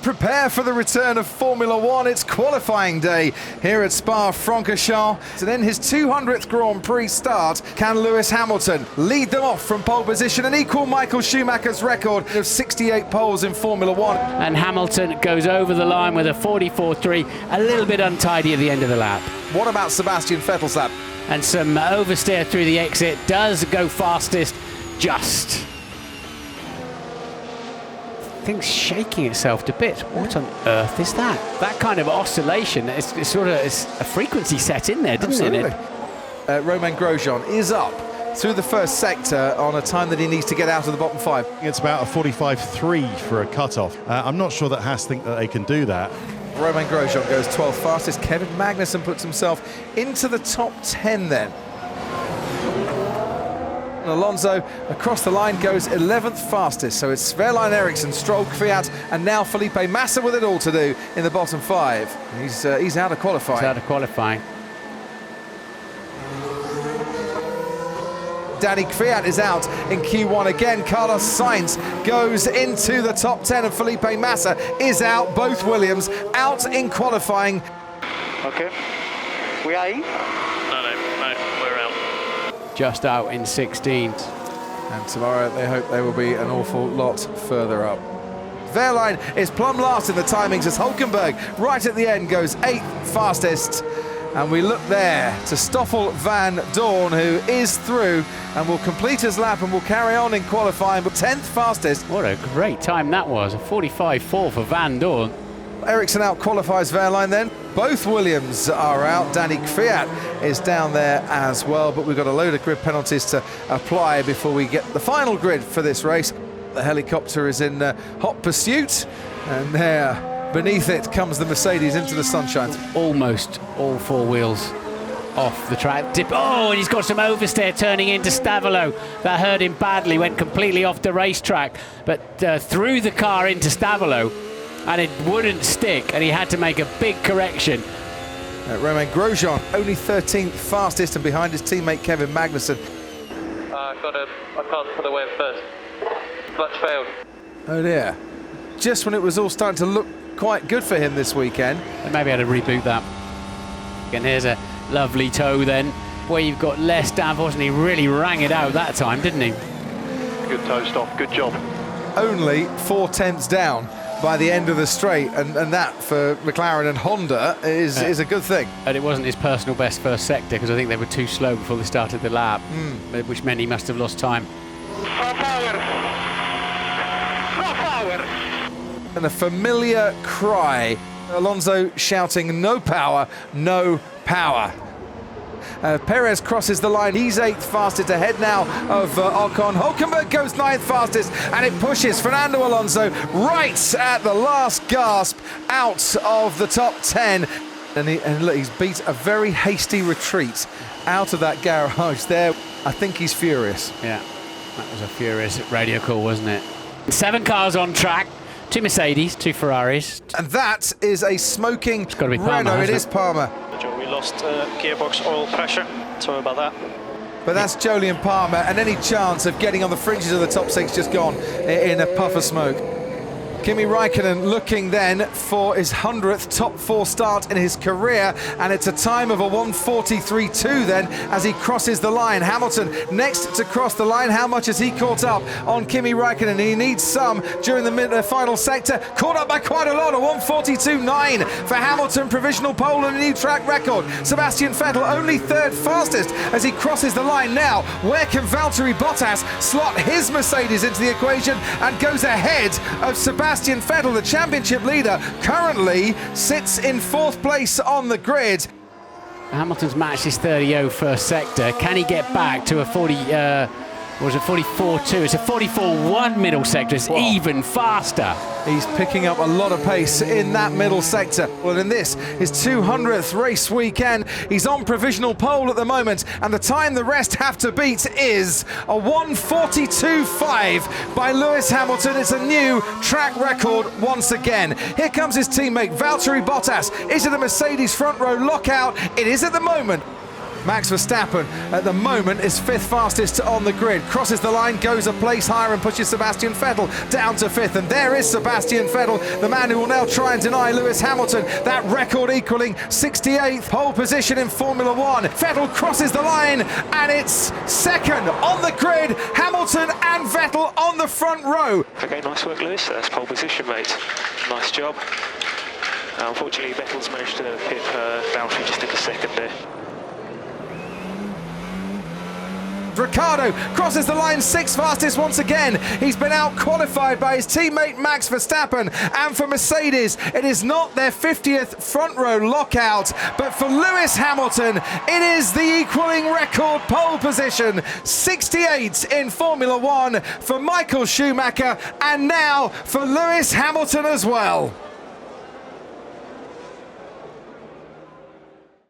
Prepare for the return of Formula One. It's qualifying day here at Spa-Francorchamps. And in his 200th Grand Prix start, can Lewis Hamilton lead them off from pole position and equal Michael Schumacher's record of 68 poles in Formula One? And Hamilton goes over the line with a 44.3, a little bit untidy at the end of the lap. What about Sebastian Vettel's lap? And some oversteer through the exit, does go fastest, just. Thing's shaking itself to bits. What on earth is that? That kind of oscillation, it's a frequency set in there, doesn't it? Romain Grosjean is up through the first sector on a time that he needs to get out of the bottom five. It's about a 45.3 for a cut-off. I'm not sure that Haas think that they can do that. Romain Grosjean goes 12th fastest. Kevin Magnussen puts himself into the top 10 then. And Alonso across the line goes 11th fastest. So it's Sverline Eriksson, Stroll, Kvyat, and now Felipe Massa with it all to do in the bottom five. He's out of qualifying. He's out of qualifying. Danny Kvyat is out in Q1 again. Carlos Sainz goes into the top 10 and Felipe Massa is out. Both Williams out in qualifying. Okay. We are in? No, we're out. Just out in 16th. And tomorrow they hope they will be an awful lot further up. Wehrlein is plumb last in the timings as Hulkenberg right at the end goes 8th fastest. And we look there to Stoffel van Dorn, who is through and will complete his lap and will carry on in qualifying, but 10th fastest. What a great time that was, a 45.4 for Van Dorn. Ericsson out qualifies Wehrlein then. Both Williams are out. Danny Kvyat is down there as well, but we've got a load of grid penalties to apply before we get the final grid for this race. The helicopter is in hot pursuit, and there beneath it comes the Mercedes into the sunshine. Almost all four wheels off the track. Oh, and he's got some oversteer turning into Stavolo. That hurt him badly, went completely off the racetrack, but threw the car into Stavolo, and it wouldn't stick, and he had to make a big correction. Romain Grosjean, only 13th fastest, and behind his teammate Kevin Magnussen. I can't put away first. Clutch failed. Oh dear. Just when it was all starting to look quite good for him this weekend. They maybe had to reboot that. And here's a lovely toe then, where you've got less downforce, and he really rang it out that time, didn't he? Good toe stop, good job. Only 4 tenths down by the end of the straight, and that for McLaren and Honda is a good thing. And it wasn't his personal best first sector, because I think they were too slow before they started the lap, which meant he must have lost time. And a familiar cry. Alonso shouting, no power, no power. Perez crosses the line. He's 8th fastest ahead now of Ocon. Hulkenberg goes 9th fastest, and it pushes Fernando Alonso right at the last gasp out of the top 10. And look, he's beat a very hasty retreat out of that garage there. I think he's furious. Yeah, that was a furious radio call, wasn't it? 7 cars on track. 2 Mercedes, 2 Ferraris. And that is a smoking It's got to be Palmer, Renault. It is Palmer. We lost gearbox oil pressure. Sorry about that. But that's Jolyon Palmer, and any chance of getting on the fringes of the top 6 just gone in a puff of smoke. Kimi Raikkonen looking then for his 100th top 4 start in his career, and it's a time of a 1:43.2 then as he crosses the line. Hamilton next to cross the line. How much has he caught up on Kimi Raikkonen? He needs some during the final sector. Caught up by quite a lot, a 1:42.9 for Hamilton, provisional pole and a new track record. Sebastian Vettel only 3rd fastest as he crosses the line now. Where can Valtteri Bottas slot his Mercedes into the equation and goes ahead of Sebastian Vettel, the championship leader, currently sits in 4th place on the grid. Hamilton's matched his 30.0 first sector. Can he get back to a 44.2? It's a 44.1 middle sector. It's even faster. He's picking up a lot of pace in that middle sector. Well, in this, his 200th race weekend, he's on provisional pole at the moment, and the time the rest have to beat is a 1:42.5 by Lewis Hamilton. It's a new track record once again. Here comes his teammate Valtteri Bottas. Is it a Mercedes front row lockout? It is at the moment. Max Verstappen at the moment is 5th fastest on the grid. Crosses the line, goes a place higher and pushes Sebastian Vettel down to 5th. And there is Sebastian Vettel, the man who will now try and deny Lewis Hamilton that record equaling 68th pole position in Formula One. Vettel crosses the line and it's 2nd on the grid. Hamilton and Vettel on the front row. Okay, nice work, Lewis. That's pole position, mate. Nice job. Unfortunately, Vettel's managed to hit boundary just in a second there. Ricciardo crosses the line 6th fastest once again. He's been out-qualified by his teammate Max Verstappen. And for Mercedes, it is not their 50th front row lockout, but for Lewis Hamilton, it is the equaling record pole position. 68 in Formula One for Michael Schumacher, and now for Lewis Hamilton as well.